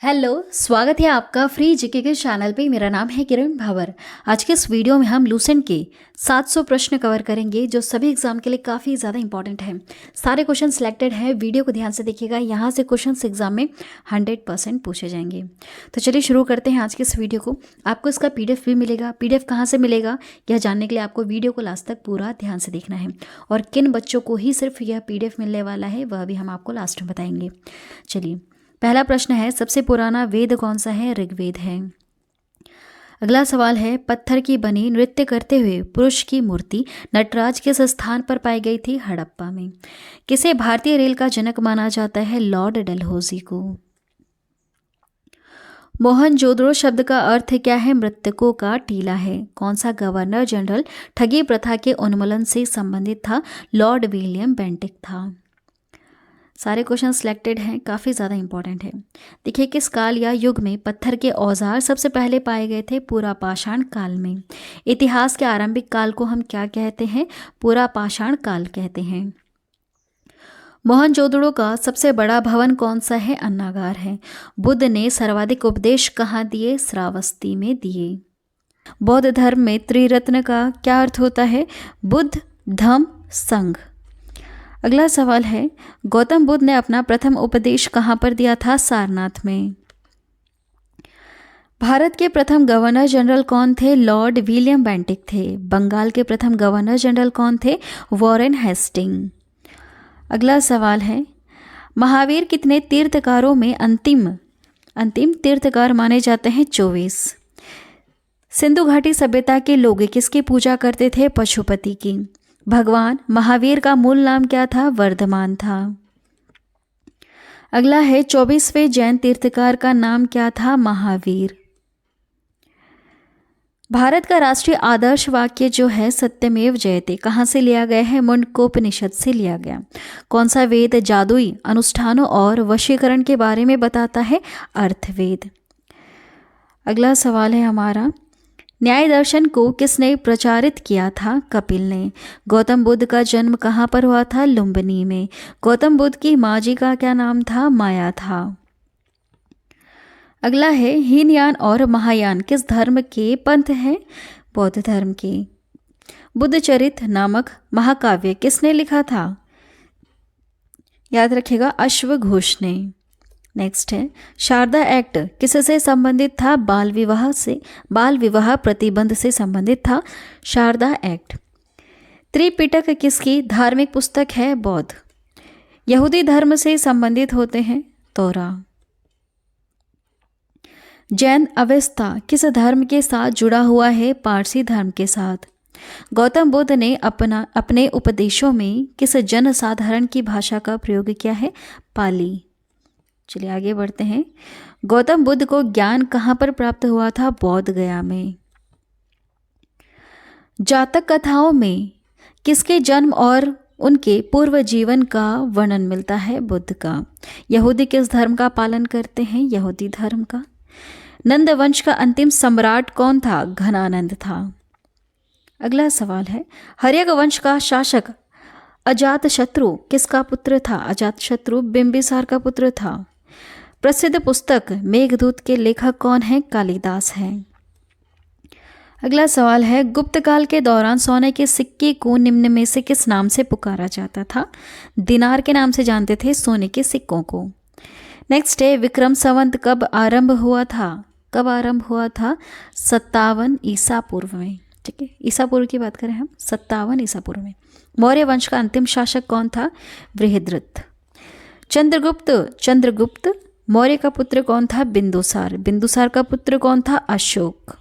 Hello, स्वागत है आपका फ्री जीके के चैनल पे। मेरा नाम है किरण भावर। आज के इस वीडियो में हम लूसेंट के 700 प्रश्न कवर करेंगे जो सभी एग्जाम के लिए काफ़ी ज़्यादा इंपॉर्टेंट है। सारे क्वेश्चन सिलेक्टेड हैं, वीडियो को ध्यान से देखिएगा। यहाँ से क्वेश्चंस एग्जाम में 100% पूछे जाएंगे। तो चलिए शुरू करते हैं आज के इस वीडियो को। आपको इसका PDF भी मिलेगा। PDF कहाँ से मिलेगा यह जानने के लिए आपको वीडियो को लास्ट तक पूरा ध्यान से देखना है, और किन बच्चों को ही सिर्फ यह PDF मिलने वाला है वह भी हम आपको लास्ट में बताएंगे। चलिए, पहला प्रश्न है, सबसे पुराना वेद कौन सा है? ऋग्वेद है। अगला सवाल है, पत्थर की बनी नृत्य करते हुए पुरुष की मूर्ति नटराज किस स्थान पर पाई गई थी? हड़प्पा में। किसे भारतीय रेल का जनक माना जाता है? लॉर्ड डलहौजी को। मोहनजोदड़ो शब्द का अर्थ क्या है? मृतकों का टीला है। कौन सा गवर्नर जनरल ठगी प्रथा के उन्मूलन से संबंधित था? लॉर्ड विलियम बेंटिक था। सारे क्वेश्चन सिलेक्टेड हैं, काफ़ी ज़्यादा इंपॉर्टेंट है। देखिए, किस काल या युग में पत्थर के औजार सबसे पहले पाए गए थे? पुरापाषाण काल में। इतिहास के आरंभिक काल को हम क्या कहते हैं? पुरापाषाण काल कहते हैं। मोहनजोदड़ो का सबसे बड़ा भवन कौन सा है? अन्नागार है। बुद्ध ने सर्वाधिक उपदेश कहाँ दिए? श्रावस्ती में दिए। बौद्ध धर्म में त्रिरत्न का क्या अर्थ होता है? बुद्ध, धम्म, संघ। अगला सवाल है, गौतम बुद्ध ने अपना प्रथम उपदेश कहाँ पर दिया था? सारनाथ में। भारत के प्रथम गवर्नर जनरल कौन थे? लॉर्ड विलियम बेंटिक थे। बंगाल के प्रथम गवर्नर जनरल कौन थे? Warren Hastings. अगला सवाल है, महावीर कितने तीर्थकारों में अंतिम तीर्थकार माने जाते हैं? 24। सिंधु घाटी सभ्यता के लोग किसकी पूजा करते थे? पशुपति की। भगवान महावीर का मूल नाम क्या था? वर्धमान था। अगला है, 24वें जैन तीर्थकार का नाम क्या था? महावीर। भारत का राष्ट्रीय आदर्श वाक्य जो है सत्यमेव जयते कहाँ से लिया गया है? मुंडकोपनिषद से लिया गया। कौन सा वेद जादुई अनुष्ठानों और वशीकरण के बारे में बताता है? अर्थवेद। अगला सवाल है हमारा, न्याय दर्शन को किसने प्रचारित किया था? कपिल ने। गौतम बुद्ध का जन्म कहाँ पर हुआ था? लुम्बिनी में। गौतम बुद्ध की माँ जी का क्या नाम था? माया था। अगला है, हीनयान और महायान किस धर्म के पंथ हैं? बौद्ध धर्म के। बुद्धचरित नामक महाकाव्य किसने लिखा था? याद रखिएगा, अश्वघोष ने। नेक्स्ट है, शारदा एक्ट किससे संबंधित था? बाल विवाह प्रतिबंध से संबंधित था शारदा एक्ट। त्रिपिटक किसकी धार्मिक पुस्तक है? बौद्ध। यहूदी धर्म से संबंधित होते हैं तोरा। जैन अवेस्ता किस धर्म के साथ जुड़ा हुआ है? पारसी धर्म के साथ। गौतम बुद्ध ने अपने उपदेशों में किस जनसाधारण की भाषा का प्रयोग किया है? पाली। चलिए आगे बढ़ते हैं। गौतम बुद्ध को ज्ञान कहाँ पर प्राप्त हुआ था? बौद्ध गया में। जातक कथाओं में किसके जन्म और उनके पूर्व जीवन का वर्णन मिलता है? बुद्ध का। यहूदी किस धर्म का पालन करते हैं? यहूदी धर्म का। नंद वंश का अंतिम सम्राट कौन था? घनानंद था। अगला सवाल है, हर्यक वंश का शासक अजातशत्रु किसका पुत्र था? अजातशत्रु बिंबिसार का पुत्र था। प्रसिद्ध पुस्तक मेघदूत के लेखक कौन है? कालिदास हैं। अगला सवाल है, गुप्त काल के दौरान सोने के सिक्के को निम्न में से किस नाम से पुकारा जाता था? दिनार के नाम से जानते थे सोने के सिक्कों को। नेक्स्ट है, विक्रम संवत कब आरंभ हुआ था? 57 ईसा पूर्व में। ठीक है, ईसा पूर्व की बात करें हम, 57 ईसा पूर्व में। मौर्य वंश का अंतिम शासक कौन था? बृहद्रथ। चंद्रगुप्त मौर्य का पुत्र कौन था? बिंदुसार का पुत्र कौन था? अशोक।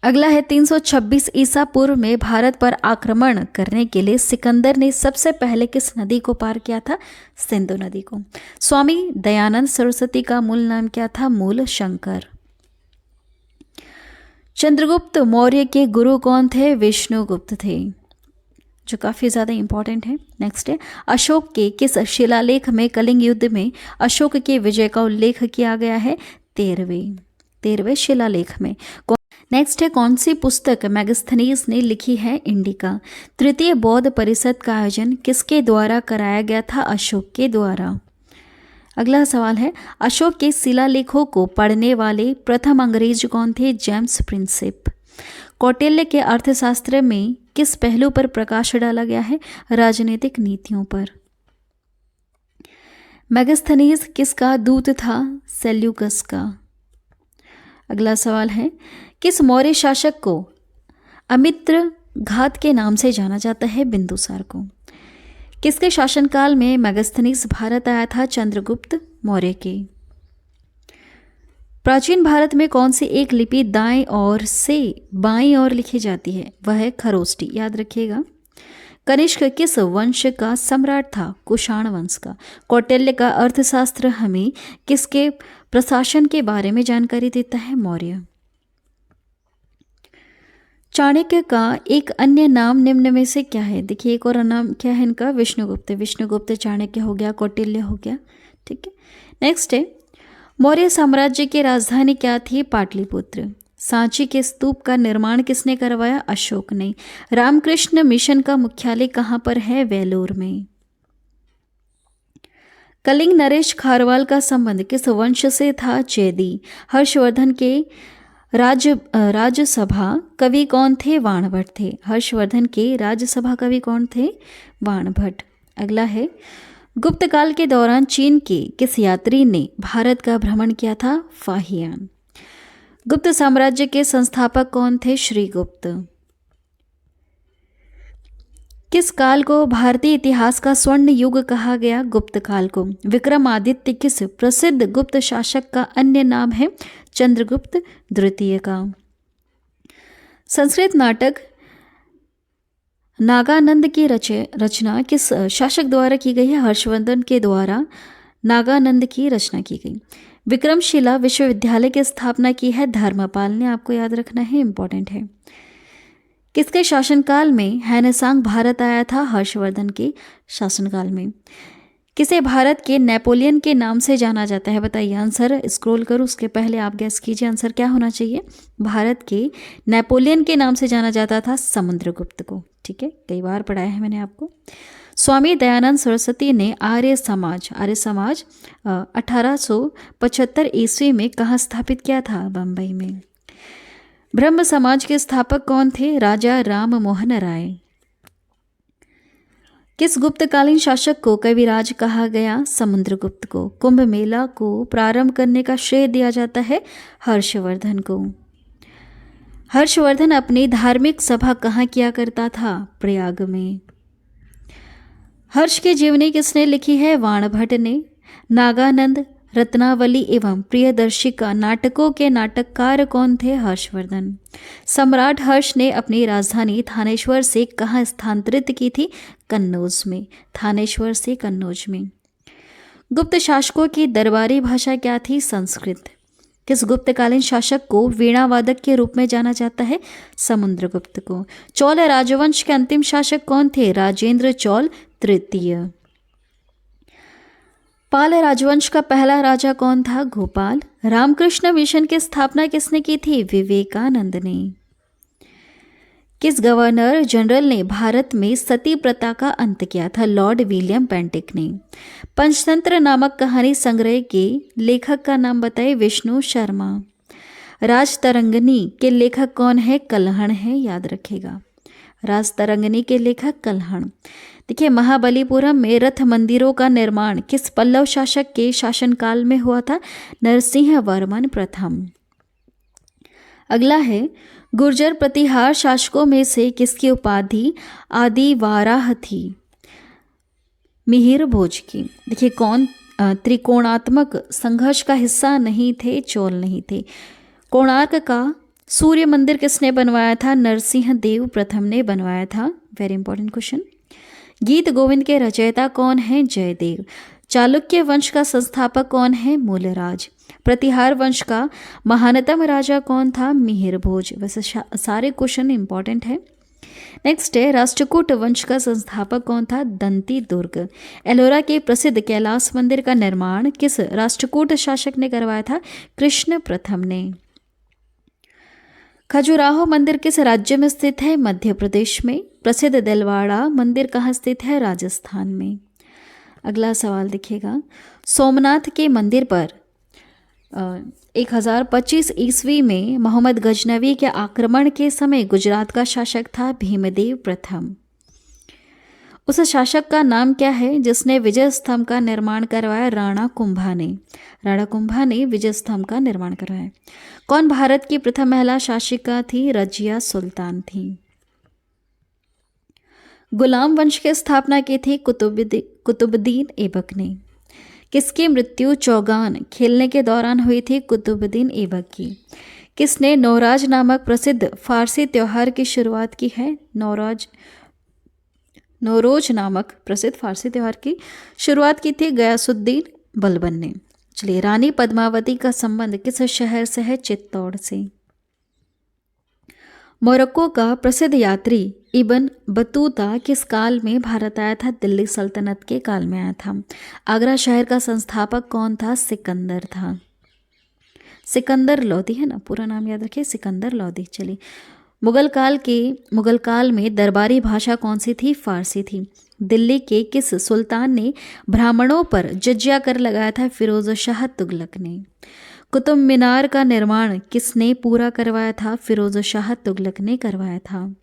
अगला है, 326 ईसा पूर्व में भारत पर आक्रमण करने के लिए सिकंदर ने सबसे पहले किस नदी को पार किया था? सिंधु नदी को। स्वामी दयानंद सरस्वती का मूल नाम क्या था? मूल शंकर। चंद्रगुप्त मौर्य के गुरु कौन थे? विष्णुगुप्त थे, जो काफ़ी ज़्यादा इंपॉर्टेंट है। नेक्स्ट है, अशोक के किस शिलालेख में कलिंग युद्ध में अशोक के विजय का उल्लेख किया गया है? 13वें शिलालेख में। नेक्स्ट है, कौन सी पुस्तक मैगस्थनीज ने लिखी है? इंडिका। तृतीय बौद्ध परिषद का आयोजन किसके द्वारा कराया गया था? अशोक के द्वारा। अगला सवाल है, अशोक के शिलालेखों को पढ़ने वाले प्रथम अंग्रेज कौन थे? James Prinsep. कौटिल्य के अर्थशास्त्र में किस पहलू पर प्रकाश डाला गया है? राजनीतिक नीतियों पर। मेगास्थनीज किसका दूत था? सेल्यूकस का। अगला सवाल है, किस मौर्य शासक को अमित्र घात के नाम से जाना जाता है? बिंदुसार को। किसके शासनकाल में मेगास्थनीज भारत आया था? चंद्रगुप्त मौर्य के। प्राचीन भारत में कौन सी एक लिपि दाएं ओर से बाईं ओर लिखी जाती है? वह है खरोष्टी, याद रखिएगा। कनिष्क किस वंश का सम्राट था? कुषाण वंश का। कौटिल्य का अर्थशास्त्र हमें किसके प्रशासन के बारे में जानकारी देता है? मौर्य। चाणक्य का एक अन्य नाम निम्न में से क्या है? देखिए, एक और नाम क्या है इनका? विष्णुगुप्त। विष्णुगुप्त चाणक्य हो गया, कौटिल्य हो गया। ठीक है, नेक्स्ट है, मौर्य साम्राज्य की राजधानी क्या थी? पाटलिपुत्र। सांची के स्तूप का निर्माण किसने करवाया? अशोक ने। रामकृष्ण मिशन का मुख्यालय कहाँ पर है? वेलोर में। कलिंग नरेश खारवाल का संबंध किस वंश से था? चेदी। हर्षवर्धन के राज्यसभा कवि कौन थे? वाणभट्ट थे। हर्षवर्धन के राज्यसभा कवि कौन थे? वाणभट्ट। अगला है, गुप्त काल के दौरान चीन के किस यात्री ने भारत का भ्रमण किया था? फाहियान। गुप्त साम्राज्य के संस्थापक कौन थे? श्रीगुप्त। किस काल को भारतीय इतिहास का स्वर्ण युग कहा गया? गुप्त काल को। विक्रमादित्य किस प्रसिद्ध गुप्त शासक का अन्य नाम है? चंद्रगुप्त द्वितीय का। संस्कृत नाटक नागानंद की रचना किस शासक द्वारा की गई है? हर्षवर्धन के द्वारा नागानंद की रचना की गई। विक्रमशिला विश्वविद्यालय की स्थापना की है? धर्मपाल ने। आपको याद रखना है, इंपॉर्टेंट है। किसके शासनकाल में हैनेसांग भारत आया था? हर्षवर्धन के शासनकाल में। किसे भारत के नेपोलियन के नाम से जाना जाता है? बताइए, आंसर स्क्रॉल करो, उसके पहले आप गैस कीजिए आंसर क्या होना चाहिए। भारत के नेपोलियन के नाम से जाना जाता था समुद्रगुप्त को। ठीक है, कई बार पढ़ाया है मैंने आपको। स्वामी दयानंद सरस्वती ने आर्य समाज 1875 ईस्वी में कहाँ स्थापित किया था? बम्बई में। ब्रह्म समाज के स्थापक कौन थे? राजा राम मोहन राय। किस गुप्तकालीन शासक को कविराज कहा गया? समुद्रगुप्त को। कुंभ मेला को प्रारंभ करने का श्रेय दिया जाता है हर्षवर्धन को। हर्षवर्धन अपनी धार्मिक सभा कहाँ किया करता था? प्रयाग में। हर्ष की जीवनी किसने लिखी है? वाणभट्ट ने। नागानंद, रत्नावली एवं प्रियदर्शिका नाटकों के नाटककार कौन थे? हर्षवर्धन। सम्राट हर्ष ने अपनी राजधानी थानेश्वर से कहाँ स्थानांतरित की थी? कन्नौज में। थानेश्वर से कन्नौज में। गुप्त शासकों की दरबारी भाषा क्या थी? संस्कृत। किस गुप्तकालीन शासक को वीणावादक के रूप में जाना जाता है? समुद्रगुप्त को। चोल राजवंश के अंतिम शासक कौन थे? राजेंद्र चोल तृतीय। पाल राजवंश का पहला राजा कौन था? गोपाल। रामकृष्ण मिशन की स्थापना किसने की थी? विवेकानंद ने। किस गवर्नर जनरल ने भारत में सती प्रथा का अंत किया था? लॉर्ड विलियम बेंटिक ने। पंचतंत्र नामक कहानी संग्रह के लेखक का नाम बताइए। विष्णु शर्मा। राजतरंगिणी के लेखक कौन है? कल्हण है, याद रखेगा। राजतरंगिणी के लेखक कल्हण। देखिए, महाबलीपुरम में रथ मंदिरों का निर्माण किस पल्लव शासक के शासनकाल में हुआ था? नरसिंह वर्मन प्रथम। अगला है, गुर्जर प्रतिहार शासकों में से किसकी उपाधि आदिवाराह थी? मिहिर भोज की। देखिए, कौन त्रिकोणात्मक संघर्ष का हिस्सा नहीं थे? चोल नहीं थे। कोणार्क का सूर्य मंदिर किसने बनवाया था? नरसिंह देव प्रथम ने बनवाया था। Very important question. गीत गोविंद के रचयिता कौन है? जयदेव। चालुक्य वंश का संस्थापक कौन है? मूलराज। प्रतिहार वंश का महानतम राजा कौन था? मिहिर भोज। वैसे सारे क्वेश्चन इंपॉर्टेंट है। नेक्स्ट है, राष्ट्रकूट वंश का संस्थापक कौन था? दंती दुर्ग। एलोरा के प्रसिद्ध कैलाश मंदिर का निर्माण किस राष्ट्रकूट शासक ने करवाया था? कृष्ण प्रथम ने। खजुराहो मंदिर किस राज्य में स्थित है? मध्य प्रदेश में। प्रसिद्ध दिलवाड़ा मंदिर कहाँ स्थित है? राजस्थान में। अगला सवाल देखिएगा, सोमनाथ के मंदिर पर 1025 ईस्वी में मोहम्मद गजनवी के आक्रमण के समय गुजरात का शासक था भीमदेव प्रथम। उस शासक का नाम क्या है जिसने विजय स्तंभ का निर्माण करवाया? राणा कुंभा ने। राणा कुंभा ने विजय स्तंभ का निर्माण करवाया। कौन भारत की प्रथम महिला शासिका थी? रजिया सुल्तान थी। गुलाम वंश की स्थापना की थी कुतुबुद्दीन ऐबक ने। किसकी मृत्यु चौगान खेलने के दौरान हुई थी? कुतुबुद्दीन ऐबक की। किसने नौराज नामक प्रसिद्ध फारसी त्योहार की शुरुआत की है? नौरोज नामक प्रसिद्ध फारसी त्योहार की शुरुआत की थी गयासुद्दीन बलबन ने। चलिए, रानी पद्मावती का संबंध किस शहर से है? चित्तौड़ से। मोरक्को का प्रसिद्ध यात्री इब्न बतूता किस काल में भारत आया था? दिल्ली सल्तनत के काल में आया था। आगरा शहर का संस्थापक कौन था? सिकंदर था। सिकंदर लोदी है ना, पूरा नाम याद रखिए, सिकंदर लोदी। चलिए, मुगल काल में दरबारी भाषा कौन सी थी? फारसी थी। दिल्ली के किस सुल्तान ने ब्राह्मणों पर जजिया कर लगाया था? फिरोज शाह तुगलक ने। कुतुब मीनार का निर्माण किसने पूरा करवाया था? फिरोज शाह तुगलक ने करवाया था।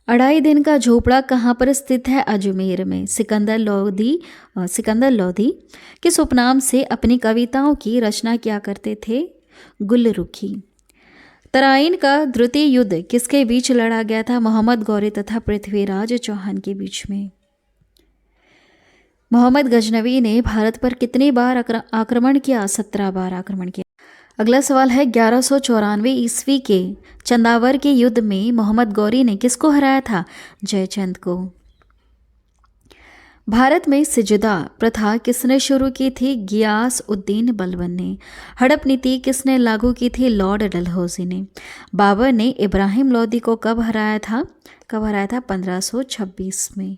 अढ़ाई दिन का झोपड़ा कहाँ पर स्थित है? अजमेर में। सिकंदर लोधी किस उपनाम से अपनी कविताओं की रचना किया करते थे? गुलरुखी। तराइन का द्वितीय युद्ध किसके बीच लड़ा गया था? मोहम्मद गौरी तथा पृथ्वीराज चौहान के बीच में। मोहम्मद गजनवी ने भारत पर कितनी बार आक्रमण किया? 17 बार आक्रमण किया। अगला सवाल है, 1194 ईस्वी के चंदावर के युद्ध में मोहम्मद गौरी ने किसको हराया था? जयचंद को। भारत में सिजदा प्रथा किसने शुरू की थी? गियास उद्दीन बलबन ने। हड़प नीति किसने लागू की थी? लॉर्ड डलहौजी ने। बाबर ने इब्राहिम लोदी को कब हराया था? 1526 में।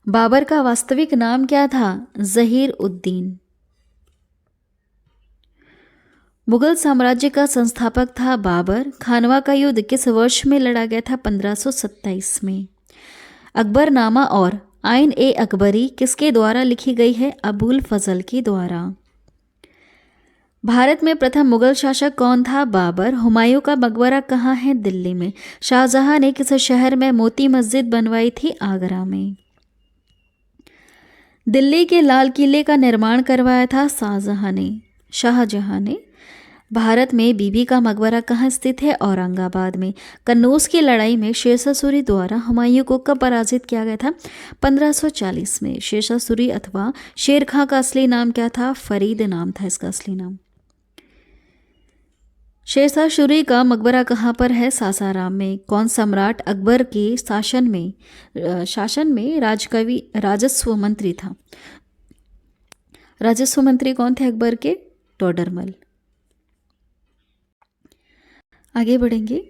बाबर का वास्तविक नाम क्या था? जहीर उद्दीन। मुगल साम्राज्य का संस्थापक था बाबर। खानवा का युद्ध किस वर्ष में लड़ा गया था? 1527 में। अकबरनामा और आइन ए अकबरी किसके द्वारा लिखी गई है? अबुल फजल के द्वारा। भारत में प्रथम मुगल शासक कौन था? बाबर। हुमायूं का मकबरा कहाँ है? दिल्ली में। शाहजहां ने किस शहर में मोती मस्जिद बनवाई थी? आगरा में। दिल्ली के लाल किले का निर्माण करवाया था शाहजहां ने। भारत में बीबी का मकबरा कहाँ स्थित है? औरंगाबाद में। कन्नौज की लड़ाई में शेरशाह सूरी द्वारा हुमायूं को कब पराजित किया गया था? 1540 में। शेरशाह सूरी अथवा शेर खां का असली नाम क्या था? फरीद नाम था इसका असली नाम। शेरशाह सूरी का मकबरा कहाँ पर है? सासाराम में। कौन सम्राट अकबर के शासन में राजस्व मंत्री था? राजस्व मंत्री कौन थे अकबर के? टोडरमल। आगे बढ़ेंगे।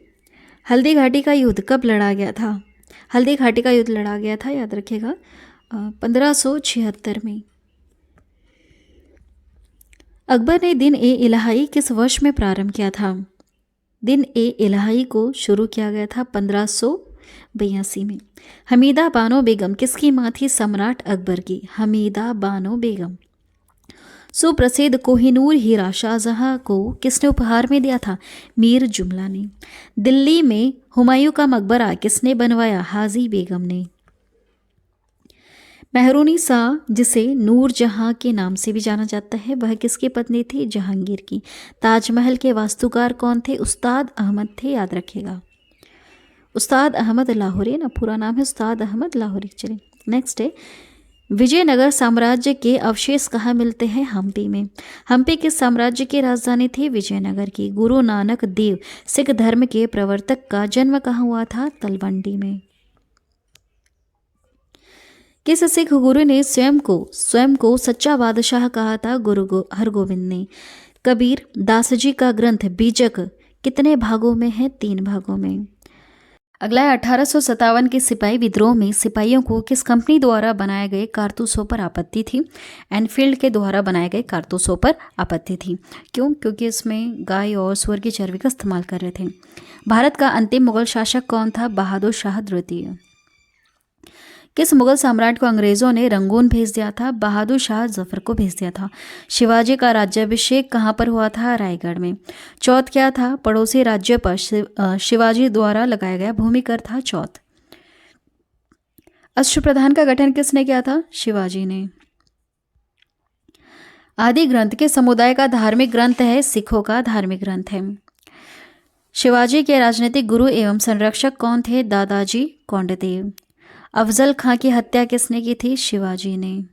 हल्दी घाटी का युद्ध कब लड़ा गया था? हल्दी घाटी का युद्ध लड़ा गया था, याद रखिएगा, 1576 में। अकबर ने दिन ए इलाही किस वर्ष में प्रारंभ किया था? दिन ए इलाही को शुरू किया गया था 1582 में। हमीदा बानो बेगम किसकी माँ थी? सम्राट अकबर की। हमीदा बानो बेगम। सुप्रसिद्ध कोहिनूर हीरा शाहजहां को किसने उपहार में दिया था? मीर जुमला ने। दिल्ली में हुमायूं का मकबरा किसने बनवाया? हाजी बेगम ने। मेहरुनी शाह, जिसे नूर जहां के नाम से भी जाना जाता है, वह किसकी पत्नी थी? जहांगीर की। ताजमहल के वास्तुकार कौन थे? उस्ताद अहमद थे, याद रखिएगा। उस्ताद अहमद लाहौरी ना, पूरा नाम है उस्ताद अहमद लाहौरी। चलिए नेक्स्ट है, विजयनगर साम्राज्य के अवशेष कहाँ मिलते हैं? हम्पी में। हम्पी किस साम्राज्य की राजधानी थी? विजयनगर की। गुरु नानक देव सिख धर्म के प्रवर्तक का जन्म कहाँ हुआ था? तलवंडी में। किस सिख गुरु ने स्वयं को सच्चा बादशाह कहा था? गुरु हरगोविंद ने। कबीर दास जी का ग्रंथ बीजक कितने भागों में है? 3 भागों में। अगला है 1857 के सिपाही विद्रोह में सिपाहियों को किस कंपनी द्वारा बनाए गए कारतूसों पर आपत्ति थी? एनफील्ड के द्वारा बनाए गए कारतूसों पर आपत्ति थी। क्यों? क्योंकि इसमें गाय और सुअर की चर्बी का इस्तेमाल कर रहे थे। भारत का अंतिम मुगल शासक कौन था? बहादुर शाह द्वितीय। किस मुगल सम्राट को अंग्रेजों ने रंगून भेज दिया था? बहादुर शाह जफर को भेज दिया था। शिवाजी का राज्याभिषेक कहाँ पर हुआ था? रायगढ़ में। चौथ क्या था? पड़ोसी राज्य पर शिवाजी द्वारा लगाया गया भूमिकर था चौथ। अष्टप्रधान का गठन किसने किया था? शिवाजी ने। आदि ग्रंथ के समुदाय का धार्मिक ग्रंथ है? सिखों का धार्मिक ग्रंथ है। शिवाजी के राजनीतिक गुरु एवं संरक्षक कौन थे? दादाजी कोंडदेव। अफजल खां की हत्या किसने की थी? शिवाजी ने।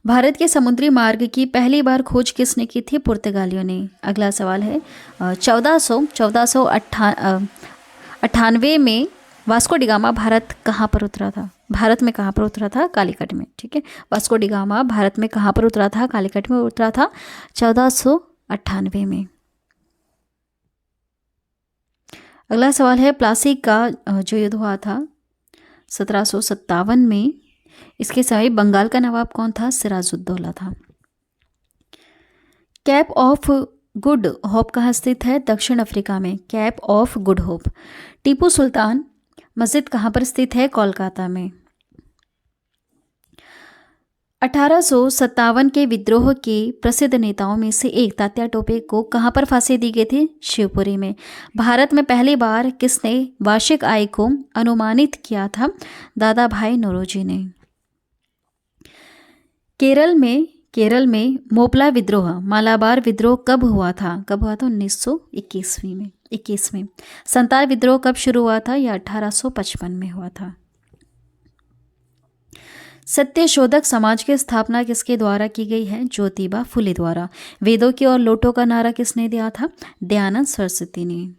भारत के समुद्री मार्ग की पहली बार खोज किसने की थी? पुर्तगालियों ने। अगला सवाल है 1498 में वास्को डिगामा भारत कहाँ पर उतरा था? भारत में कहाँ पर उतरा था? कालीकट में। ठीक है, वास्को डिगामा भारत में कहाँ पर उतरा था? कालीकट में उतरा था 1498 में। अगला सवाल है प्लासी का जो युद्ध हुआ था 1757 में, इसके समय बंगाल का नवाब कौन था? सिराजुद्दौला था। कैप ऑफ गुड होप कहाँ स्थित है? दक्षिण अफ्रीका में। Cape of Good Hope. Tipu Sultan मस्जिद कहाँ पर स्थित है? कोलकाता में। 1857 के विद्रोह के प्रसिद्ध नेताओं में से एक तात्या टोपे को कहाँ पर फांसी दी गई थी? शिवपुरी में। भारत में पहली बार किसने वार्षिक आय को अनुमानित किया था? दादा भाई नौरोजी ने। केरल में मोपला विद्रोह, मालाबार विद्रोह कब हुआ था? 1921 में। संताल विद्रोह कब शुरू हुआ था? यह 1855 में हुआ था। सत्यशोधक समाज की स्थापना किसके द्वारा की गई है? ज्योतिबा फुले द्वारा। वेदों की और लोटों का नारा किसने दिया था? दयानंद सरस्वती ने।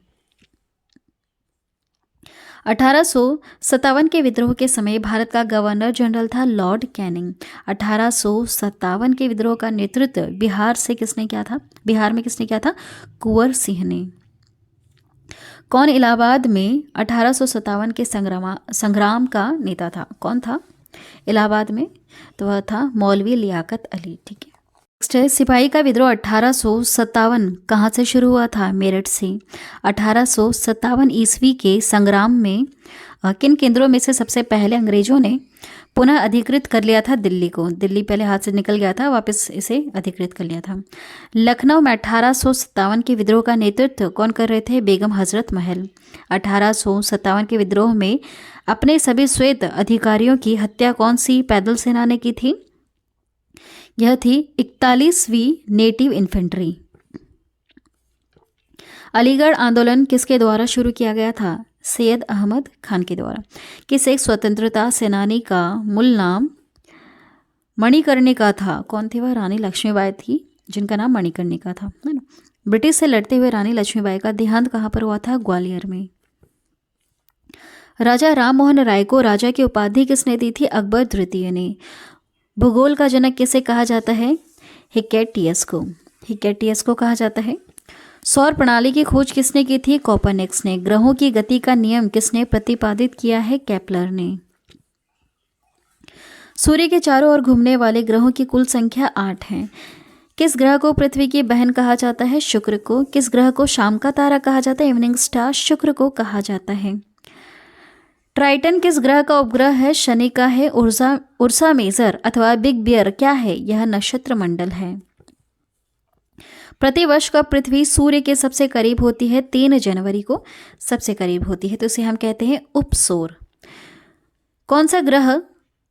1857 के विद्रोह के समय भारत का गवर्नर जनरल था लॉर्ड कैनिंग। 1857 के विद्रोह का नेतृत्व बिहार में किसने किया था? कुंवर सिंह ने। कौन इलाहाबाद में 1857 के संग्राम का नेता था? कौन था इलाहाबाद में? तो वह था मौलवी लियाकत अली। ठीक है, नेक्स्ट है सिपाही का विद्रोह 1857 कहाँ से शुरू हुआ था? मेरठ से। 1857 ईस्वी के संग्राम में किन केंद्रों में से सबसे पहले अंग्रेजों ने पुनः अधिकृत कर लिया था? दिल्ली को। दिल्ली पहले हाथ से निकल गया था, वापस इसे अधिकृत कर लिया था। लखनऊ में 1857 के विद्रोह का नेतृत्व कौन कर रहे थे? बेगम हजरत महल। 1857 के विद्रोह में अपने सभी श्वेत अधिकारियों की हत्या कौन सी पैदल सेना ने की थी? यह थी 41वीं नेटिव इन्फेंट्री। अलीगढ़ आंदोलन किसके द्वारा शुरू किया गया था? सैयद अहमद खान के द्वारा। किस एक स्वतंत्रता सेनानी का मूल नाम मणिकर्णिका था? कौन थी वह? रानी लक्ष्मीबाई थी, जिनका नाम मणिकर्णिका था, है ना। ब्रिटिश से लड़ते हुए रानी लक्ष्मीबाई का देहांत कहाँ पर हुआ था? ग्वालियर में। राजा राम मोहन राय को राजा की उपाधि किसने दी थी? अकबर द्वितीय ने। भूगोल का जनक किसे कहा जाता है? हिकेटियस को कहा जाता है। सौर प्रणाली की खोज किसने की थी? कोपरनिकस ने। ग्रहों की गति का नियम किसने प्रतिपादित किया है? केपलर ने। सूर्य के चारों ओर घूमने वाले ग्रहों की कुल संख्या 8 है। किस ग्रह को पृथ्वी की बहन कहा जाता है? शुक्र को। किस ग्रह को शाम का तारा कहा जाता है? इवनिंग स्टार शुक्र को कहा जाता है। ट्राइटन किस ग्रह का उपग्रह है? शनि का है। उर्सा मेजर अथवा बिग बियर क्या है? यह नक्षत्र मंडल है। प्रतिवर्ष कब पृथ्वी सूर्य के सबसे करीब होती है? 3 जनवरी को सबसे करीब होती है, तो इसे हम कहते हैं उपसौर। कौन सा ग्रह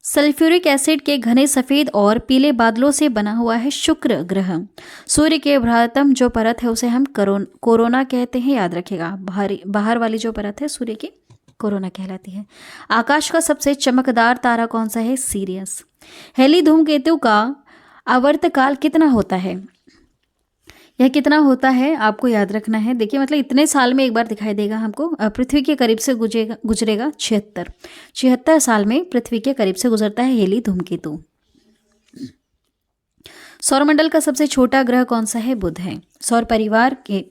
सल्फ्यूरिक एसिड के घने सफेद और पीले बादलों से बना हुआ है? शुक्र ग्रह। सूर्य के बाहरतम जो परत है उसे हम कोरोना कहते हैं, याद रखिएगा। बाहर वाली जो परत है सूर्य की, कोरोना कहलाती है। आकाश का सबसे चमकदार तारा कौन सा है? सीरियस। हेली धूमकेतु का आवर्तकाल कितना होता है? यह कितना होता है आपको याद रखना है। देखिए, मतलब इतने साल में एक बार दिखाई देगा हमको। पृथ्वी के करीब से गुजरेगा 76 साल में पृथ्वी के करीब से गुजरता है हेली धूमकेतु। सौरमंडल का सबसे छोटा ग्रह कौन सा है? बुध है। सौर परिवार के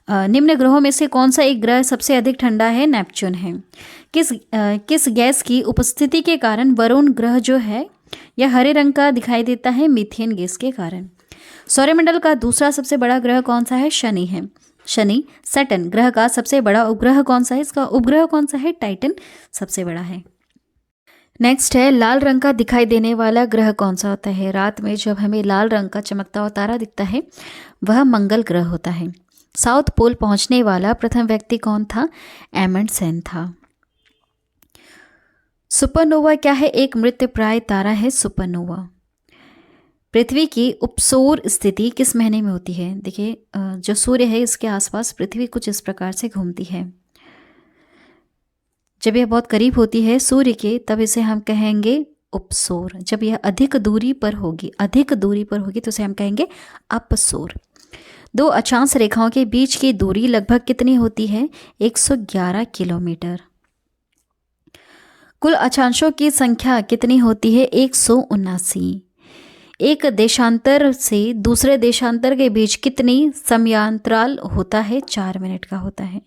निम्न ग्रहों में से कौन सा एक ग्रह सबसे अधिक ठंडा है? नेपच्यून है। किस गैस की उपस्थिति के कारण वरुण ग्रह जो है यह हरे रंग का दिखाई देता है? मीथेन गैस के कारण। सौरमंडल का दूसरा सबसे बड़ा ग्रह कौन सा है? शनि है। शनि। सैटर्न ग्रह का सबसे बड़ा उपग्रह कौन सा है? इसका उपग्रह कौन सा है? टाइटन सबसे बड़ा है। नेक्स्ट है, लाल रंग का दिखाई देने वाला ग्रह कौन सा होता है? रात में जब हमें लाल रंग का चमकता हुआ तारा दिखता है वह मंगल ग्रह होता है। साउथ पोल पहुंचने वाला प्रथम व्यक्ति कौन था? एमंडसेन था। सुपरनोवा क्या है? एक मृतप्राय तारा है सुपरनोवा। पृथ्वी की उपसौर स्थिति किस महीने में होती है? देखिए, जो सूर्य है इसके आसपास पृथ्वी कुछ इस प्रकार से घूमती है। जब यह बहुत करीब होती है सूर्य के तब इसे हम कहेंगे उपसौर। जब यह अधिक दूरी पर होगी तो इसे हम कहेंगे अपसौर। दो अक्षांश रेखाओं के बीच की दूरी लगभग कितनी होती है? 111 किलोमीटर। कुल अक्षांशों की संख्या कितनी होती है? 179। एक देशांतर से दूसरे देशांतर के बीच कितनी समयांतराल होता है? 4 मिनट का होता है।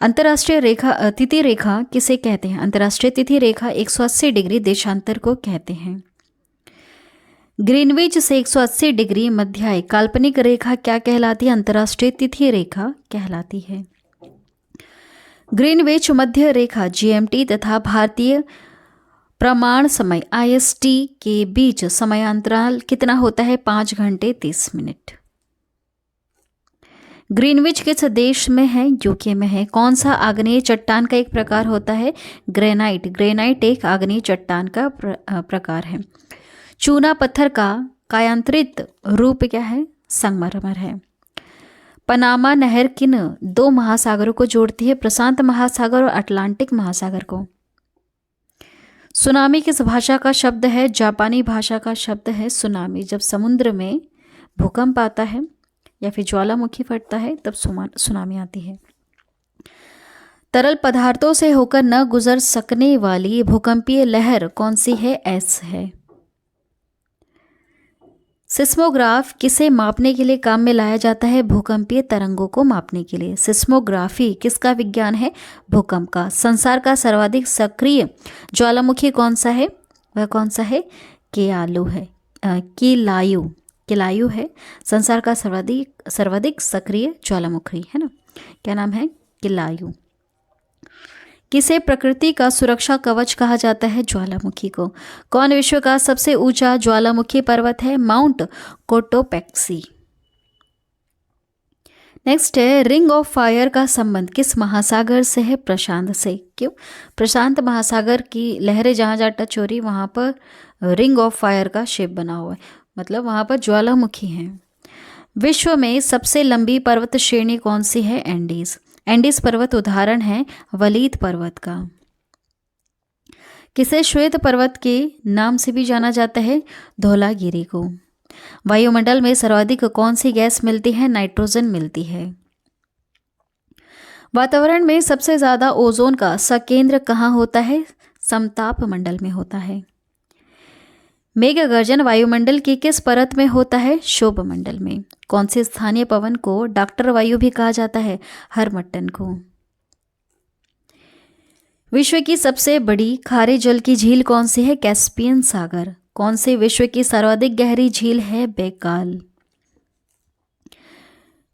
अंतर्राष्ट्रीय रेखा तिथि रेखा किसे कहते हैं? अंतर्राष्ट्रीय तिथि रेखा 180 डिग्री देशांतर को कहते हैं। ग्रीनविच से 180 डिग्री मध्याय काल्पनिक रेखा क्या कहलाती है? अंतर्राष्ट्रीय तिथि रेखा कहलाती है। ग्रीनविच मध्य रेखा जीएमटी तथा भारतीय प्रमाण समय IST के बीच समयांतराल कितना होता है? 5 घंटे 30 मिनट। ग्रीनविच किस देश में है? यूके में है। कौन सा आग्नेय चट्टान का एक प्रकार होता है? ग्रेनाइट। ग्रेनाइट एक आग्नेय चट्टान का प्रकार है। चूना पत्थर का कायांतरित रूप क्या है? संगमरमर है। पनामा नहर किन 2 महासागरों को जोड़ती है? प्रशांत महासागर और अटलांटिक महासागर को। सुनामी किस भाषा का शब्द है? जापानी भाषा का शब्द है सुनामी। जब समुद्र में भूकंप आता है या फिर ज्वालामुखी फटता है तब सुनामी आती है। तरल पदार्थों से होकर न गुजर सकने वाली भूकंपीय लहर कौन सी है? एस है। सिस्मोग्राफ किसे मापने के लिए काम में लाया जाता है? भूकंपीय तरंगों को मापने के लिए। सिस्मोग्राफी किसका विज्ञान है? भूकंप का। संसार का सर्वाधिक सक्रिय ज्वालामुखी कौन सा है? वह कौन सा है? केआलू है। किलायु है संसार का सर्वाधिक सक्रिय ज्वालामुखी, है ना। क्या नाम है? किलायु। किसे प्रकृति का सुरक्षा कवच कहा जाता है? ज्वालामुखी को। कौन विश्व का सबसे ऊंचा ज्वालामुखी पर्वत है? Mount Cotopaxi. नेक्स्ट है, रिंग ऑफ फायर का संबंध किस महासागर से है? प्रशांत से। क्यों? प्रशांत महासागर की लहरें जहाँ जहाँ टच हो रही वहाँ पर रिंग ऑफ फायर का शेप बना हुआ है, मतलब वहाँ पर ज्वालामुखी हैं। विश्व में सबसे लंबी पर्वत श्रेणी कौन सी है? एंडीज। एंडीज पर्वत उदाहरण है वलीद पर्वत का। किसे श्वेत पर्वत के नाम से भी जाना जाता है? धौलागिरी को। वायुमंडल में सर्वाधिक कौन सी गैस मिलती है? नाइट्रोजन मिलती है। वातावरण में सबसे ज्यादा ओजोन का सकेंद्र कहाँ होता है? समताप मंडल में होता है। मेघ गर्जन वायुमंडल की किस परत में होता है? शोभ मंडल में। कौन से स्थानीय पवन को डॉक्टर वायु भी कहा जाता है? हरमट्टन को। विश्व की सबसे बड़ी खारे जल की झील कौन सी है? कैस्पियन सागर। कौन से विश्व की सर्वाधिक गहरी झील है? बैकाल।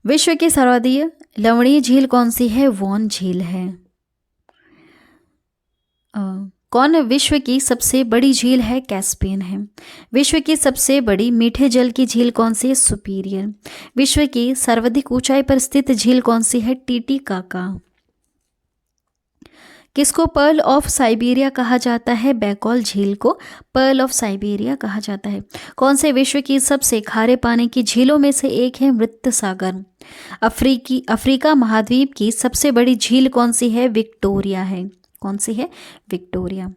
विश्व की सर्वाधिक लवणीय झील कौन सी है? वॉन झील है। कौन विश्व की सबसे बड़ी झील है? कैस्पियन है। विश्व की सबसे बड़ी मीठे जल की झील कौन सी है? सुपीरियर। विश्व की सर्वाधिक ऊंचाई पर स्थित झील कौन सी है? टीटीकाका। किसको पर्ल ऑफ साइबेरिया कहा जाता है? बैकॉल झील को पर्ल ऑफ साइबेरिया कहा जाता है। कौन से विश्व की सबसे खारे पानी की झीलों में से एक है? मृत सागर। अफ्रीका महाद्वीप की सबसे बड़ी झील कौन सी है? विक्टोरिया है। कौन सी है? विक्टोरिया।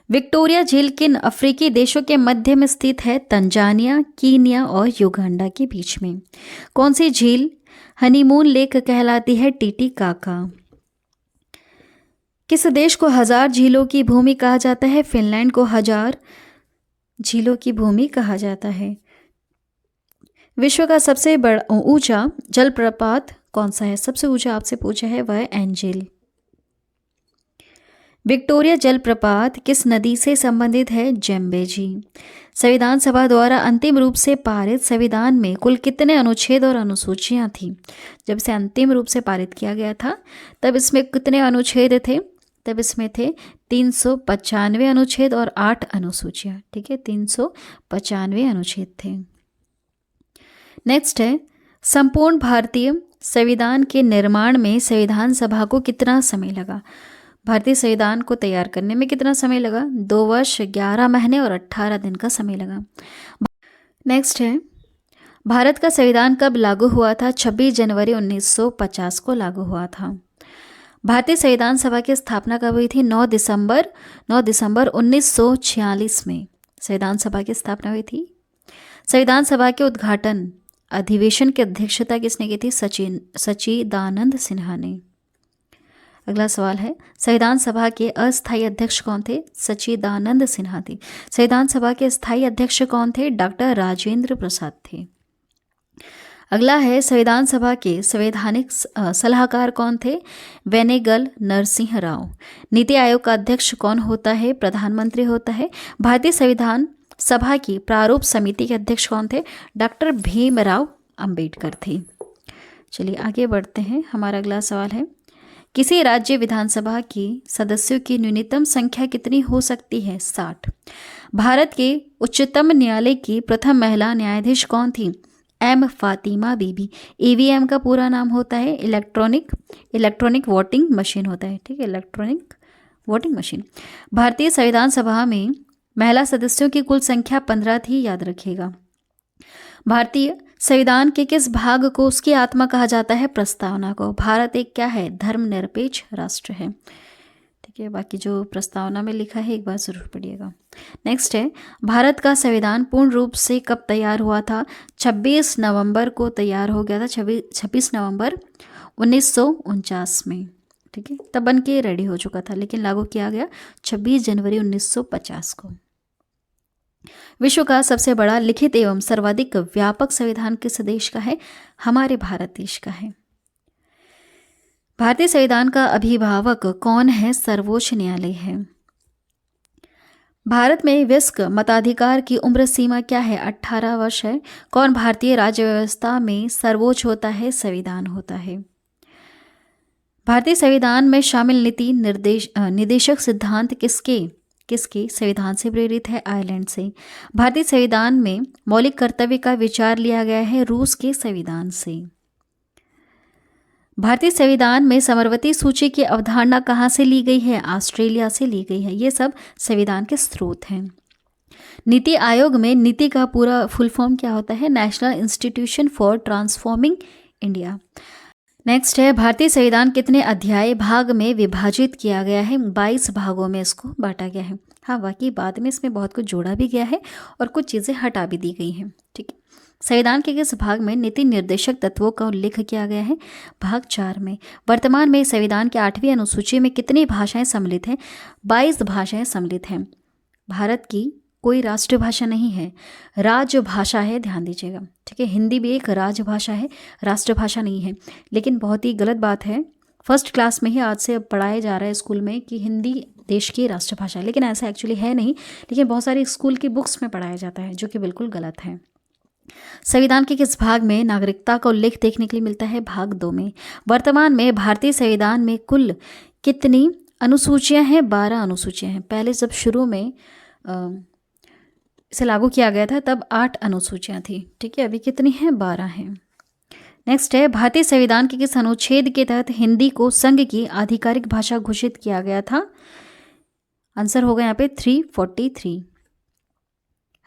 विक्टोरिया झील किन अफ्रीकी देशों के मध्य में स्थित है? तंजानिया, कीनिया और युगांडा के बीच में। कौन सी झील हनीमून लेक कहलाती है? टीटीकाका। किस देश को 1000 झीलों की भूमि कहा जाता है? फिनलैंड को 1000 झीलों की भूमि कहा जाता है। विश्व का सबसे बड़ा ऊंचा जलप्रपात कौन सा है? सबसे ऊंचा आपसे पूछा है वह एंजेल। विक्टोरिया जलप्रपात किस नदी से संबंधित है? जेम्बेजी। संविधान सभा द्वारा अंतिम रूप से पारित संविधान में कुल कितने अनुच्छेद और अनुसूचियां थी? जब इसे अंतिम रूप से पारित किया गया था तब इसमें कितने अनुच्छेद थे? तब इसमें थे 395 अनुच्छेद और 8 अनुसूचियां। ठीक है, 395 अनुच्छेद थे। नेक्स्ट है, संपूर्ण भारतीय संविधान के निर्माण में संविधान सभा को कितना समय लगा? भारतीय संविधान को तैयार करने में कितना समय लगा? 2 वर्ष 11 महीने और 18 दिन का समय लगा। नेक्स्ट है, भारत का संविधान कब लागू हुआ था? 26 जनवरी 1950 को लागू हुआ था। भारतीय संविधान सभा की स्थापना कब हुई थी? 9 दिसंबर 1946 में संविधान सभा की स्थापना हुई थी। संविधान सभा के उद्घाटन अधिवेशन की अध्यक्षता किसने की थी? सच्चिदानंद सिन्हा ने। अगला सवाल है, संविधान सभा के अस्थायी अध्यक्ष कौन थे? सच्चिदानंद सिन्हा थे। संविधान सभा के स्थायी अध्यक्ष कौन थे? डॉक्टर राजेंद्र प्रसाद थे। अगला है, संविधान सभा के संवैधानिक सलाहकार कौन थे? वेनेगल नरसिंह राव। नीति आयोग का अध्यक्ष कौन होता है? प्रधानमंत्री होता है। भारतीय संविधान सभा की प्रारूप समिति के अध्यक्ष कौन थे? डॉक्टर भीमराव अंबेडकर थे। चलिए आगे बढ़ते हैं। हमारा अगला सवाल है, किसी राज्य विधानसभा की सदस्यों की न्यूनतम संख्या कितनी हो सकती है? 60। भारत के उच्चतम न्यायालय की प्रथम महिला न्यायाधीश कौन थी? एम फातिमा बीबी। ईवीएम का पूरा नाम होता है इलेक्ट्रॉनिक वोटिंग मशीन होता है। ठीक है, इलेक्ट्रॉनिक वोटिंग मशीन। भारतीय संविधान सभा में महिला सदस्यों की कुल संख्या 15 थी, याद रखिएगा। भारतीय संविधान के किस भाग को उसकी आत्मा कहा जाता है? प्रस्तावना को। भारत एक क्या है? धर्मनिरपेक्ष राष्ट्र है। ठीक है, बाकी जो प्रस्तावना में लिखा है एक बार जरूर पढ़िएगा। नेक्स्ट है, भारत का संविधान पूर्ण रूप से कब तैयार हुआ था? 26 नवंबर को तैयार हो गया था, 26 नवंबर 1949 में। ठीक है, तब बन के रेडी हो चुका था, लेकिन लागू किया गया 26 जनवरी 1950 को। विश्व का सबसे बड़ा लिखित एवं सर्वाधिक व्यापक संविधान किस देश का है? हमारे भारत देश का है। भारतीय संविधान का अभिभावक कौन है? सर्वोच्च न्यायालय है। भारत में वयस्क मताधिकार की उम्र सीमा क्या है? 18 वर्ष है। कौन भारतीय राज्य व्यवस्था में सर्वोच्च होता है? संविधान होता है। भारतीय संविधान में शामिल नीति निदेशक सिद्धांत किसके संविधान से प्रेरित है? आयरलैंड से। भारतीय संविधान में मौलिक कर्तव्य का विचार लिया गया है रूस के संविधान से। भारतीय संविधान में समवर्ती सूची की अवधारणा कहाँ से ली गई है? ऑस्ट्रेलिया से ली गई है। ये सब संविधान के स्रोत हैं। नीति आयोग में नीति का पूरा फुल फॉर्म क्या होता है? National institution for transforming India. Next है, भारतीय संविधान कितने अध्याय भाग में विभाजित किया गया है? 22 भागों में इसको बांटा गया है। हाँ, बाकी बाद में इसमें बहुत कुछ जोड़ा भी गया है और कुछ चीज़ें हटा भी दी गई हैं। ठीक है, संविधान के किस भाग में नीति निर्देशक तत्वों का उल्लेख किया गया है? भाग 4 में। वर्तमान में संविधान की 8वीं अनुसूची में कितनी भाषाएं सम्मिलित हैं? 22 भाषाएं सम्मिलित हैं। भारत की कोई राष्ट्रभाषा नहीं है, राजभाषा है, ध्यान दीजिएगा। ठीक है, हिंदी भी एक राजभाषा है, राष्ट्रभाषा नहीं है। लेकिन बहुत ही गलत बात है, फर्स्ट क्लास में ही आज से अब पढ़ाया जा रहा है स्कूल में कि हिंदी देश की राष्ट्रभाषा है, लेकिन ऐसा एक्चुअली है नहीं। लेकिन बहुत सारी स्कूल की बुक्स में पढ़ाया जाता है, जो कि बिल्कुल गलत है। संविधान के किस भाग में नागरिकता का उल्लेख देखने के लिए मिलता है? भाग 2 में। वर्तमान में भारतीय संविधान में कुल कितनी अनुसूचियां हैं? 12 अनुसूचियां हैं। पहले जब शुरू में इसे लागू किया गया था तब 8 अनुसूचियां थी। ठीक है, अभी कितनी हैं? 12 हैं। नेक्स्ट है, भारतीय संविधान के किस अनुच्छेद के तहत हिंदी को संघ की आधिकारिक भाषा घोषित किया गया था? आंसर होगा यहाँ पे 343,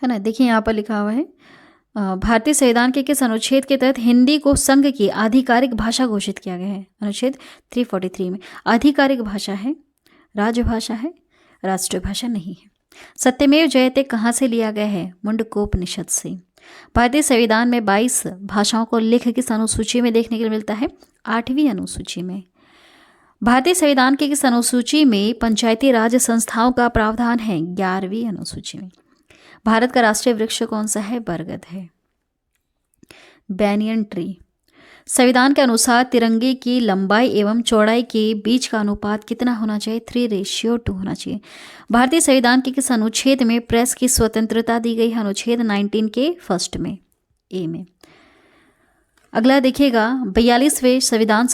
है ना। देखिए यहाँ पर लिखा हुआ है, भारतीय संविधान के किस अनुच्छेद के तहत हिंदी को संघ की आधिकारिक भाषा घोषित किया गया है? अनुच्छेद 343 में। आधिकारिक भाषा है, राजभाषा है, राष्ट्रभाषा नहीं है। सत्यमेव जयते कहाँ से लिया गया है? मुंडकोपनिषद से। भारतीय संविधान में 22 भाषाओं को उल्लेख किस अनुसूची में देखने के लिए मिलता है? 8वीं अनुसूची में। भारतीय संविधान के किस अनुसूची में पंचायती राज संस्थाओं का प्रावधान है? 11वीं अनुसूची में। भारत का राष्ट्रीय वृक्ष कौन सा है? बरगद है, बैनियन ट्री। संविधान के अनुसार तिरंगे की लंबाई एवं चौड़ाई के बीच का अनुपात कितना होना चाहिए? 3:2 होना चाहिए। भारतीय संविधान के किस अनुच्छेद में प्रेस की स्वतंत्रता दी गई है? अनुच्छेद 19 के फर्स्ट में, ए में। अगला देखिएगा, 42वें संविधान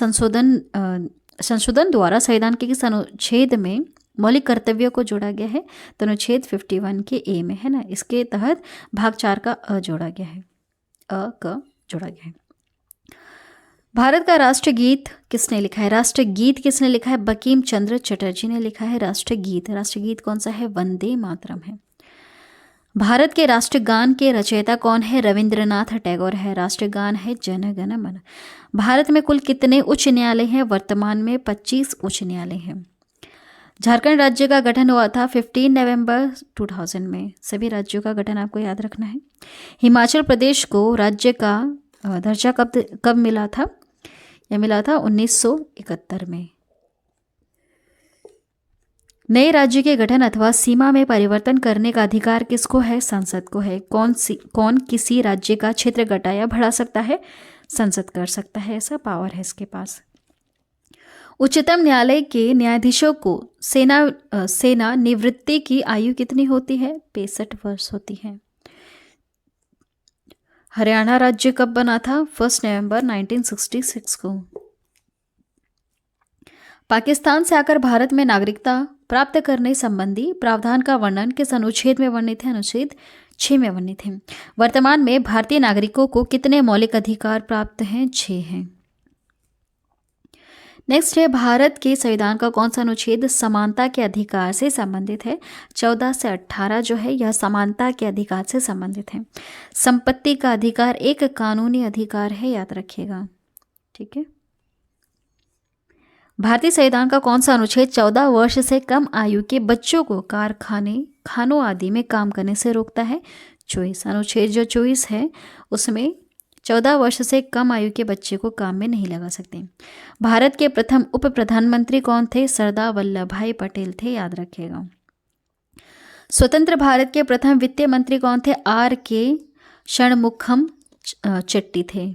संशोधन द्वारा संविधान के किस अनुच्छेद में मौलिक कर्तव्यों को जोड़ा गया है? तो अनुच्छेद 51 के ए में, है ना। इसके तहत भाग 4 का अ जोड़ा गया है, जोड़ा गया है। भारत का राष्ट्रगीत किसने लिखा है? राष्ट्रगीत किसने लिखा है? बंकिम चंद्र चटर्जी ने लिखा है राष्ट्रगीत कौन सा है? वंदे मातरम है। भारत के राष्ट्रगान के रचयिता कौन है? रविंद्रनाथ टैगोर है। राष्ट्रगान है जन गण मन। भारत में कुल कितने उच्च न्यायालय हैं? वर्तमान में 25 उच्च न्यायालय हैं। झारखंड राज्य का गठन हुआ था 15 नवंबर 2000 में। सभी राज्यों का गठन आपको याद रखना है। हिमाचल प्रदेश को राज्य का दर्जा कब मिला था? यह मिला था 1971 में। नए राज्य के गठन अथवा सीमा में परिवर्तन करने का अधिकार किसको है? संसद को है। कौन किसी राज्य का क्षेत्र घटा या बढ़ा सकता है? संसद कर सकता है, ऐसा पावर है इसके पास। उच्चतम न्यायालय के न्यायाधीशों को सेना निवृत्ति की आयु कितनी होती है? 65 वर्ष होती है। हरियाणा राज्य कब बना था? 1 नवंबर 1966 को। पाकिस्तान से आकर भारत में नागरिकता प्राप्त करने संबंधी प्रावधान का वर्णन किस अनुच्छेद में वर्णित है? अनुच्छेद 6 में वर्णित है। वर्तमान में भारतीय नागरिकों को कितने मौलिक अधिकार प्राप्त हैं? 6 हैं। नेक्स्ट है, भारत के संविधान का कौन सा अनुच्छेद समानता के अधिकार से संबंधित है? 14 से 18 जो है यह समानता के अधिकार से संबंधित है। संपत्ति का अधिकार एक कानूनी अधिकार है, याद रखिएगा, ठीक है। भारतीय संविधान का कौन सा अनुच्छेद 14 वर्ष से कम आयु के बच्चों को कारखाने, खानों आदि में काम करने से रोकता है? 24। अनुच्छेद जो 24 है उसमें 14 वर्ष से कम आयु के बच्चे को काम में नहीं लगा सकते। भारत के प्रथम उप प्रधानमंत्री कौन थे? सरदार वल्लभ भाई पटेल थे, याद रखिएगा। स्वतंत्र भारत के प्रथम वित्त मंत्री कौन थे? R.K. षणमुखम चट्टी थे।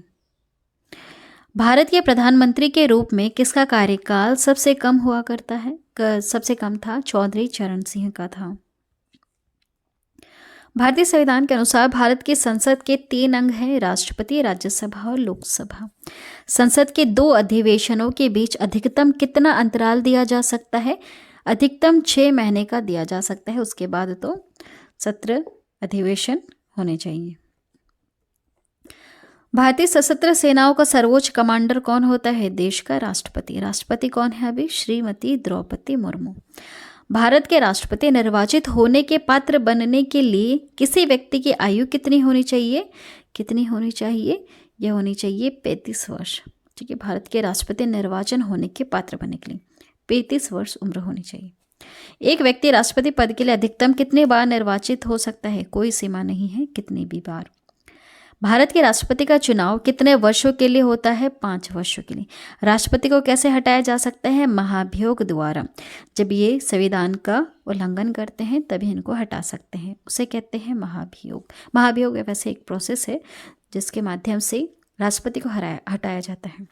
भारत के प्रधानमंत्री के रूप में किसका कार्यकाल सबसे कम हुआ करता है? सबसे कम था चौधरी चरण सिंह का था। भारतीय संविधान के अनुसार भारत की संसद के 3 अंग हैं, राष्ट्रपति, राज्यसभा और लोकसभा। संसद के 2 अधिवेशनों के बीच अधिकतम कितना अंतराल दिया जा सकता है? अधिकतम 6 महीने का दिया जा सकता है, उसके बाद तो सत्र अधिवेशन होने चाहिए। भारतीय सशस्त्र सेनाओं का सर्वोच्च कमांडर कौन होता है? देश का राष्ट्रपति। राष्ट्रपति कौन है अभी? श्रीमती द्रौपदी मुर्मू। भारत के राष्ट्रपति निर्वाचित होने के पात्र बनने के लिए किसी व्यक्ति की आयु कितनी होनी चाहिए? कितनी होनी चाहिए? यह होनी चाहिए 35 वर्ष, ठीक है। भारत के राष्ट्रपति निर्वाचन होने के पात्र बनने के लिए 35 वर्ष उम्र होनी चाहिए। एक व्यक्ति राष्ट्रपति पद के लिए अधिकतम कितने बार निर्वाचित हो सकता है? कोई सीमा नहीं है, कितनी भी बार। भारत के राष्ट्रपति का चुनाव कितने वर्षों के लिए होता है? 5 वर्षों के लिए। राष्ट्रपति को कैसे हटाया जा सकता है? महाभियोग द्वारा। जब ये संविधान का उल्लंघन करते हैं तभी इनको हटा सकते हैं, उसे कहते हैं महाभियोग। महाभियोग वैसे एक प्रोसेस है जिसके माध्यम से राष्ट्रपति को हटाया जाता है।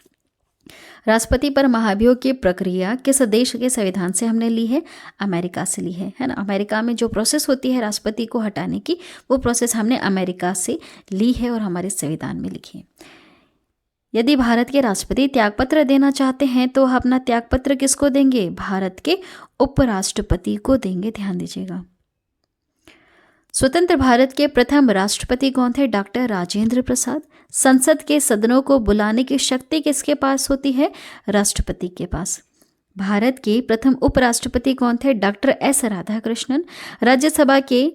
राष्ट्रपति पर महाभियोग की प्रक्रिया किस देश के संविधान से हमने ली है? अमेरिका से ली है ना। अमेरिका में जो प्रोसेस होती है राष्ट्रपति को हटाने की, वो प्रोसेस हमने अमेरिका से ली है और हमारे संविधान में लिखी है। यदि भारत के राष्ट्रपति त्यागपत्र देना चाहते हैं तो अपना त्यागपत्र किसको देंगे? भारत के उपराष्ट्रपति को देंगे, ध्यान दीजिएगा। स्वतंत्र भारत के प्रथम राष्ट्रपति कौन थे? डॉक्टर राजेंद्र प्रसाद। संसद के सदनों को बुलाने की शक्ति किसके पास होती है? राष्ट्रपति के पास। भारत के प्रथम उपराष्ट्रपति कौन थे? Doctor S Radhakrishnan. राज्यसभा के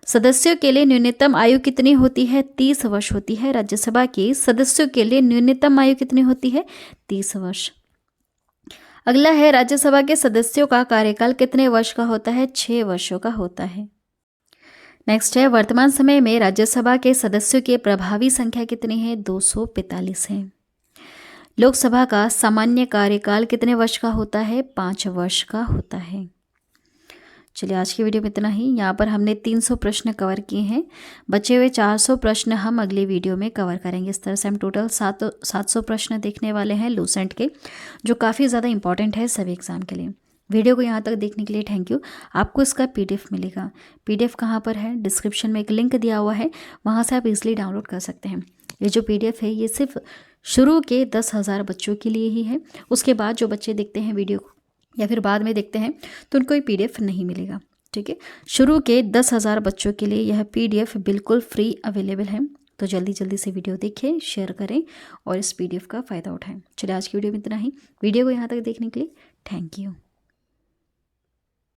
सदस्यों के लिए न्यूनतम आयु कितनी होती है? 30 वर्ष होती है। राज्यसभा के सदस्यों के लिए न्यूनतम आयु कितनी होती है? 30 वर्ष। अगला है, राज्यसभा के सदस्यों का कार्यकाल कितने वर्ष का होता है? 6 वर्षों का होता है। नेक्स्ट है, वर्तमान समय में राज्यसभा के सदस्यों की प्रभावी संख्या कितनी है? 245 है। लोकसभा का सामान्य कार्यकाल कितने वर्ष का होता है? 5 वर्ष का होता है। चलिए आज की वीडियो में इतना ही। यहाँ पर हमने 300 प्रश्न कवर किए हैं, बचे हुए 400 प्रश्न हम अगली वीडियो में कवर करेंगे। इस तरह से हम टोटल 700 प्रश्न देखने वाले हैं लूसेंट के, जो काफ़ी ज़्यादा इंपॉर्टेंट है सभी एग्ज़ाम के लिए। वीडियो को यहाँ तक देखने के लिए थैंक यू। आपको इसका PDF मिलेगा। PDF कहाँ पर है? डिस्क्रिप्शन में एक लिंक दिया हुआ है, वहाँ से आप इजीली डाउनलोड कर सकते हैं। ये जो PDF है ये सिर्फ शुरू के 10,000 बच्चों के लिए ही है। उसके बाद जो बच्चे देखते हैं वीडियो को या फिर बाद में देखते हैं तो उनको ये PDF नहीं मिलेगा। ठीक है, शुरू के 10,000 बच्चों के लिए यह PDF बिल्कुल फ्री अवेलेबल है। तो जल्दी जल्दी से वीडियो देखें, शेयर करें और इस PDF का फ़ायदा उठाएं। चलिए आज की वीडियो में इतना ही। वीडियो को यहाँ तक देखने के लिए थैंक यू।